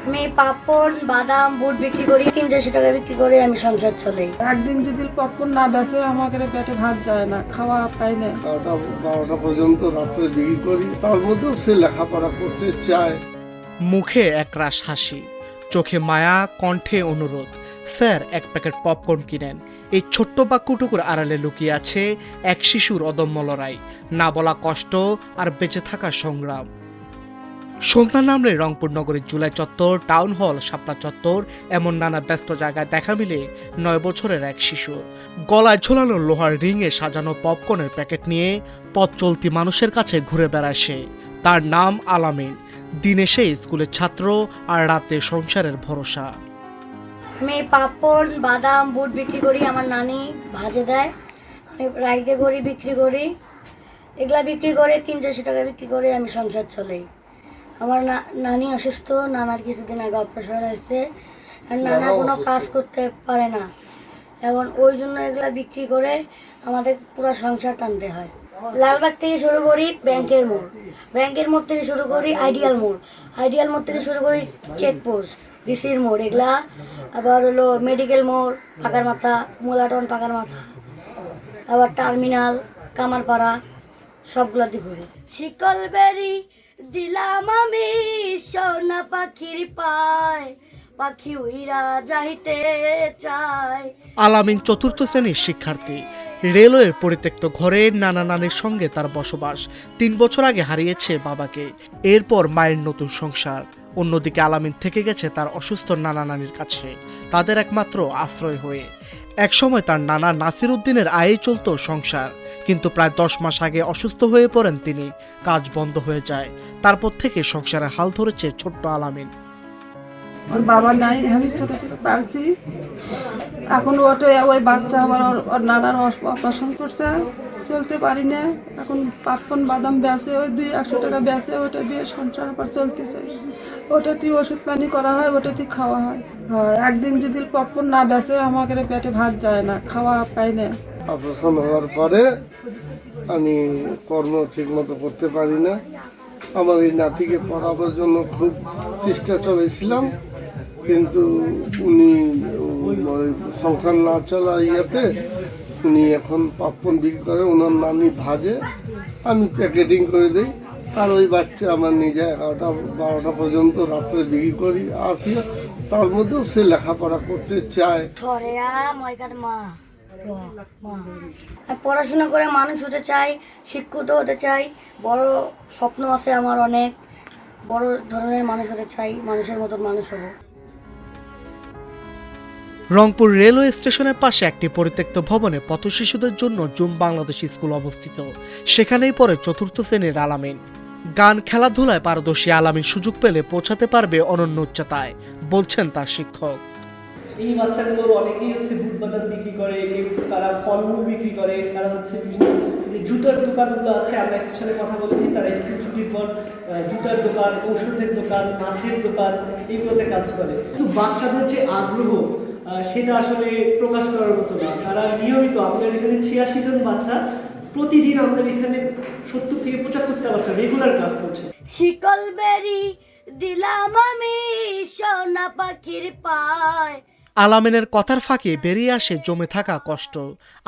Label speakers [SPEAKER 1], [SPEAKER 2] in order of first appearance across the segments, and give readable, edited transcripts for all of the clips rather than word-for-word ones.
[SPEAKER 1] আমি পাপড়, বাদাম, বুট বিক্রি করি। 300 টাকা বিক্রি করে আমি সংসার চলাই।
[SPEAKER 2] একদিন যদি পাপড় না বেচে আমাকে পেটে ভাত যায় না, খাওয়া পাই না।
[SPEAKER 3] 12টা পর্যন্ত রাত্রে বিক্রি করি, তার মধ্যেও সে লেখাপড়া করতে চায়।
[SPEAKER 4] মুখে একরাশ হাসি, চোখে মায়া, কণ্ঠে অনুরোধ, স্যার এক প্যাকেট পপকর্ন কিনেন। এই ছোট্ট বাক্যটুকুর আড়ালে লুকিয়ে আছে এক শিশুর অদম্য লড়াই, না বলা কষ্ট আর বেঁচে থাকার সংগ্রাম। সন্ধ্যা নামলে রংপুর নগরীর জুলাই চত্বর, টাউন হল, শাপলা চত্বর, এমন নানা ব্যস্ত জায়গায় দেখা মিলে 9 বছরের এক শিশু গলায় ঝোলানো লোহার রিংয়ে সাজানো পপকর্নের প্যাকেট নিয়ে পথ চলতি মানুষের কাছে ঘুরে বেড়ায় সে। তার নাম আলামিন। দিনে সে স্কুলের ছাত্র আর রাতে সংসারের ভরসা।
[SPEAKER 1] আমি পাপড়, বাদাম, বুট বিক্রি করি। আমার নানি ভাজে দেয়, আমি রাইতে করি, বিক্রি করি। এগুলা বিক্রি করে 300 টাকা বিক্রি করে আমি সংসার চলাই। আমার নানি অসুস্থ, নানার কিছুদিন আগে অপারেশন হয়েছে, আর নানা কোনো কাজ করতে পারে না। এখন ওই জন্য এগুলা বিক্রি করে আমাদের পুরো সংসার টানতে হয়। লালবাগ থেকে শুরু করি ব্যাংকের মোড়, ব্যাংকের মোড় থেকে শুরু করি আইডিয়াল মোড়, আইডিয়াল মোড় থেকে শুরু করি চেকপোস্ট, ডিসির মোড়, এগুলা আবার হলো মেডিকেল মোড়, পাকার মাথা, মোলাটন পাকার মাথা, আবার টার্মিনাল, কামারপাড়া, সবগুলাতে ঘুরি। শিকল বেরি দিলাম আমি সোনা পাখির পায়, পাখি উইরা যাইতে চায়।
[SPEAKER 4] আলামিন 4র্থ শ্রেণীর শিক্ষার্থী। রেলওয়ের পরিত্যক্ত ঘরে নানা নানির সঙ্গে তার বসবাস। 3 বছর আগে হারিয়েছে বাবাকে, এরপর মায়ের নতুন সংসার। অন্যদিকে আলামিন থেকে গেছে তার অসুস্থ নানা নানির কাছে, তাদের একমাত্র আশ্রয় হয়ে। একসময় তার নানা নাসির উদ্দিনের আয়ে চলত সংসার, কিন্তু প্রায় 10 মাস আগে অসুস্থ হয়ে পড়েন তিনি, কাজ বন্ধ হয়ে যায়। তারপর থেকে সংসারে হাল ধরেছে ছোট্ট আলামিন।
[SPEAKER 2] ওর বাবা নাই, আমি ছোট থেকে পালছি। এখন ওই বাচ্চা আমার ওর নানার অপারেশন করছে, চলতে পারি না। এখন পাপড় বাদাম বেচে, ওই 200 টাকা বেচে, ওটা দিয়ে সংসার আবার চলতেছে। ওটাতেই ওষুধ পানি করা হয়, ওটাতেই খাওয়া হয়। একদিন যদি পাপড় না বেচে আমাকে পেটে ভাত যায় না, খাওয়া পাই না।
[SPEAKER 3] অপারেশন হওয়ার পরে আমি কর্ম ঠিক মতো করতে পারি না। আমার এই নাতিকে পড়াবার জন্য খুব চেষ্টা চলেছিলাম, কিন্তু উনি সংসার না চলা ইয়েতে উনি এখন পাপড় বিক্রি করে, ওনার নানি ভাজে, আমি প্যাকেটিং করে দিই। আর ওই বাচ্চা আমার নিজে 11টা 12টা পর্যন্ত রাত্রে বিক্রি করি, আসি, তার মধ্যেও সে লেখাপড়া করতে চায়।
[SPEAKER 1] পড়াশোনা করে মানুষ হতে চাই, শিক্ষিত হতে চাই, বড় স্বপ্ন আছে আমার, অনেক বড় ধরনের মানুষ হতে চাই, মানুষের মতন মানুষ হব।
[SPEAKER 4] রংপুর রেলওয়ে স্টেশনের পাশে একটি পরিত্যক্ত ভবনে পথ শিশুদের জন্য জুম বাংলাদেশ স্কুল অবস্থিত। সেখানেই পড়ে 4র্থ শ্রেণীর আলামিন। গান, খেলাধুলায় পারদর্শী আলামিন সুযোগ পেলে পৌঁছাতে পারবে অনন্য উচ্চতায়, বলছেন তার শিক্ষক।
[SPEAKER 5] এই বাচ্চাগুলোর অনেকেই বুট বাদাম বিক্রি করে, কেউ তারা ফলমূল বিক্রি করে, তারা বিভিন্ন যে জুতার দোকানগুলো আছে, আমরা স্টেশনে কথা বলেছি, তারা স্কুল ছুটির পর জুতার দোকান, ঔষধের দোকান, মাছের দোকান, এগুলোতে কাজ করে। কিন্তু বাচ্চাদের যে আগ্রহ সেটা আসলে প্রকাশ করার মতো না। তারা নিয়মিত, আমাদের এখানে 86 জন বাচ্চা প্রতিদিন, আমাদের এখানে 70 থেকে 75টা বাচ্চা রেগুলার ক্লাস করছে।
[SPEAKER 1] শিকল বেরি দিলাম আমি সোনা পাখির পায়।
[SPEAKER 4] আলামিনের কথার ফাঁকে বেরিয়ে আসে জমে থাকা কষ্ট।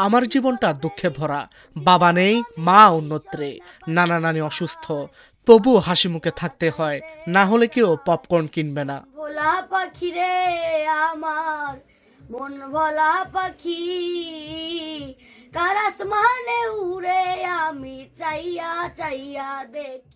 [SPEAKER 4] আমার জীবনটা দুঃখে ভরা, বাবা নেই, মা অন্যত্রে, নানা নানি অসুস্থ, তবু হাসি মুখে থাকতে হয়, না হলে কেউ পপকর্ন কিনবে না।
[SPEAKER 1] ভোলা পাখি রে আমার, মন ভোলা পাখি, কার আসমানে উড়ে আমি চাইয়া চাইয়া দেখি।